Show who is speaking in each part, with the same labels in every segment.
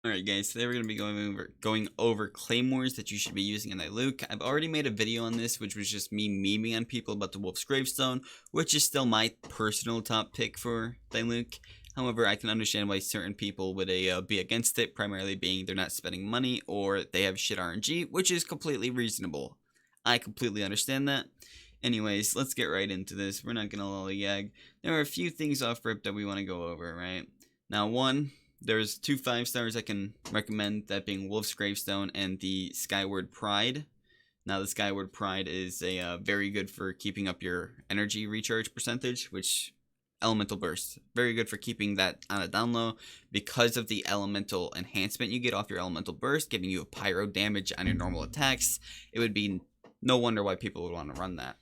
Speaker 1: Alright guys, today we're going to be going over Claymores that you should be using in Diluc. I've already made a video on this, which was just me memeing on people about the Wolfs Gravestone, which is still my personal top pick for Diluc. However, I can understand why certain people would be against it, primarily being they're not spending money or they have shit RNG, which is completely reasonable. I completely understand that. Anyways, let's get right into this. We're not going to lollygag. There are a few things off rip that we want to go over, right? Now, one, there's 2 5-stars I can recommend, that being Wolfs Gravestone and the Skyward Pride. Now, the Skyward Pride is very good for keeping up your energy recharge percentage, which Elemental Burst. Very good for keeping that on a down low because of the elemental enhancement you get off your Elemental Burst, giving you a pyro damage on your normal attacks. It would be no wonder why people would want to run that.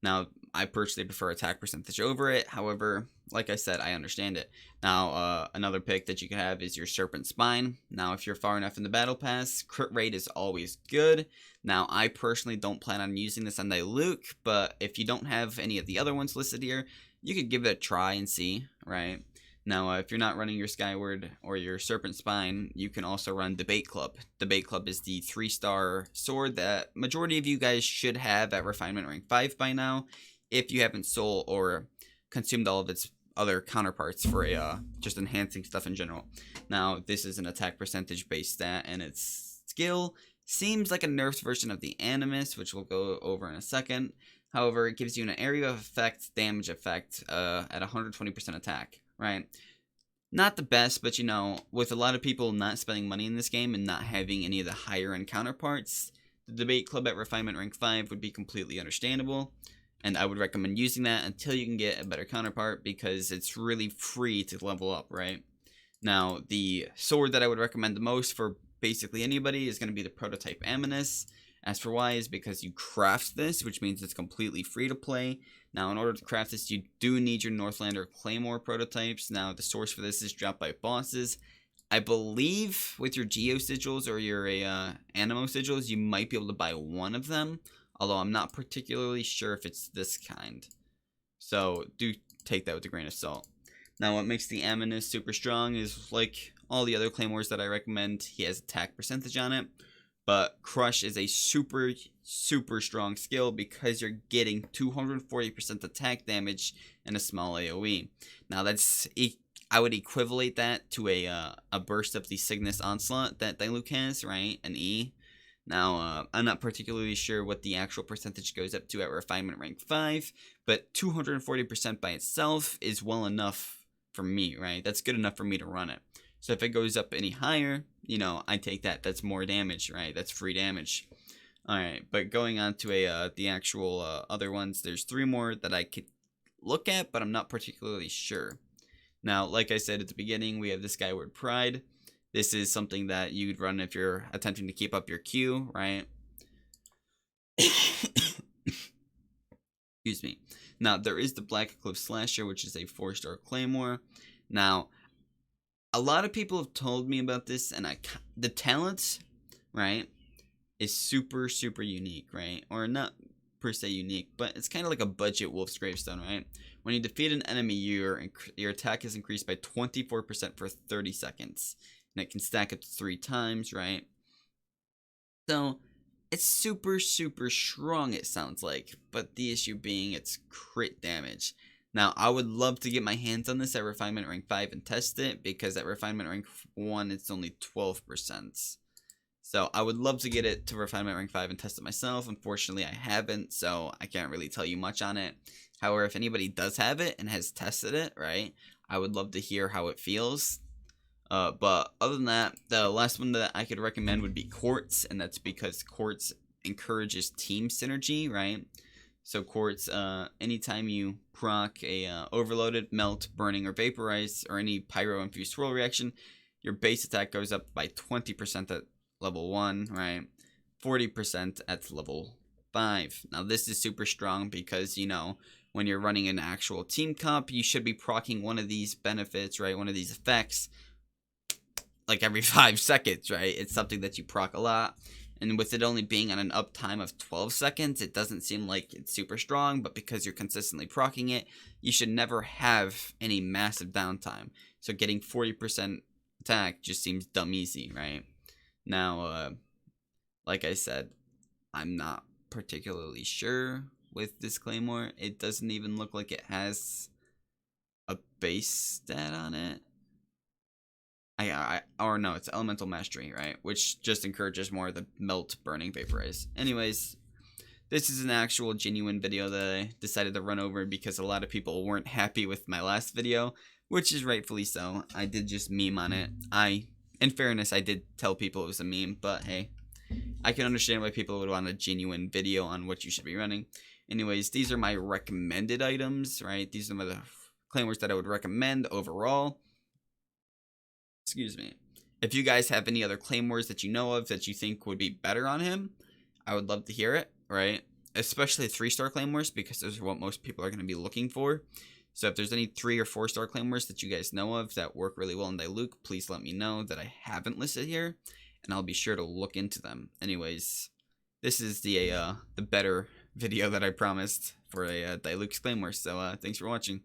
Speaker 1: Now, I personally prefer attack percentage over it. However, like I said, I understand it. Now, another pick that you can have is your Serpent Spine. Now, if you're far enough in the Battle Pass, crit rate is always good. Now, I personally don't plan on using this on Diluc, but if you don't have any of the other ones listed here, you could give it a try and see, right? Now, if you're not running your Skyward or your Serpent Spine, you can also run Debate Club. Debate Club is the 3-star sword that majority of you guys should have at Refinement Rank 5 by now, if you haven't sold or consumed all of its other counterparts for just enhancing stuff in general. Now, this is an attack percentage based stat, and its skill seems like a nerfed version of the Animus, which we'll go over in a second. However, it gives you an area of effect, damage effect at 120% attack, right? Not the best, but you know, with a lot of people not spending money in this game and not having any of the higher end counterparts, the Debate Club at Refinement Rank 5 would be completely understandable. And I would recommend using that until you can get a better counterpart, because it's really free to level up, right? Now, the sword that I would recommend the most for basically anybody is going to be the Prototype Aminus. As for why, is because you craft this, which means it's completely free to play. Now, in order to craft this, you do need your Northlander Claymore prototypes. Now, the source for this is dropped by bosses. I believe with your Geo Sigils or your Animo Sigils, you might be able to buy one of them. Although I'm not particularly sure if it's this kind. So, do take that with a grain of salt. Now, what makes the Aminus super strong is, like all the other Claymores that I recommend, he has attack percentage on it. But Crush is a super, super strong skill because you're getting 240% attack damage and a small AoE. Now, I would equivalent that to a burst of the Cygnus Onslaught that Diluc has, right? An E. Now, I'm not particularly sure what the actual percentage goes up to at Refinement Rank 5, but 240% by itself is well enough for me, right? That's good enough for me to run it. So if it goes up any higher, you know, I take that. That's more damage, right? That's free damage. Alright, but going on to the actual other ones, there's 3 more that I could look at, but I'm not particularly sure. Now, like I said at the beginning, we have the Skyward Pride. This is something that you'd run if you're attempting to keep up your Q, right? Excuse me. Now, there is the Black Eclipse Slasher, which is a 4-star Claymore. Now, a lot of people have told me about this, and the talent, right, is super, super unique, right? Or not per se unique, but it's kind of like a budget Wolf's Gravestone, right? When you defeat an enemy, your attack is increased by 24% for 30 seconds. And it can stack up to 3 times, right? So, it's super, super strong, it sounds like. But the issue being its crit damage. Now, I would love to get my hands on this at Refinement Rank 5 and test it, because at Refinement Rank 1, it's only 12%. So, I would love to get it to Refinement Rank 5 and test it myself. Unfortunately, I haven't, so I can't really tell you much on it. However, if anybody does have it and has tested it, right, I would love to hear how it feels. But other than that, the last one that I could recommend would be Quartz, and that's because Quartz encourages team synergy, right? So Quartz, anytime you proc a overloaded, melt, burning, or vaporize, or any pyro-infused swirl reaction, your base attack goes up by 20% at level 1, right? 40% at level 5. Now this is super strong because, you know, when you're running an actual team comp, you should be proccing one of these benefits, right? One of these effects, like every 5 seconds, right? It's something that you proc a lot. And with it only being on an uptime of 12 seconds, it doesn't seem like it's super strong, but because you're consistently proccing it, you should never have any massive downtime. So getting 40% attack just seems dumb easy, right? Now, like I said, I'm not particularly sure with this Claymore. It doesn't even look like it has a base stat on it. Or no, it's Elemental Mastery, right? Which just encourages more of the melt, burning, vaporize. Anyways, this is an actual genuine video that I decided to run over because a lot of people weren't happy with my last video, which is rightfully so. I did just meme on it. In fairness, I did tell people it was a meme, but hey, I can understand why people would want a genuine video on what you should be running. Anyways, these are my recommended items, right? These are the Claymores that I would recommend overall. Excuse me. If you guys have any other Claymores that you know of that you think would be better on him, I would love to hear it, right? Especially 3-star Claymores, because those are what most people are going to be looking for. So if there's any 3 or 4-star Claymores that you guys know of that work really well in Diluc, please let me know that I haven't listed here, and I'll be sure to look into them. Anyways, this is the better video that I promised for a Diluc's Claymore, so thanks for watching.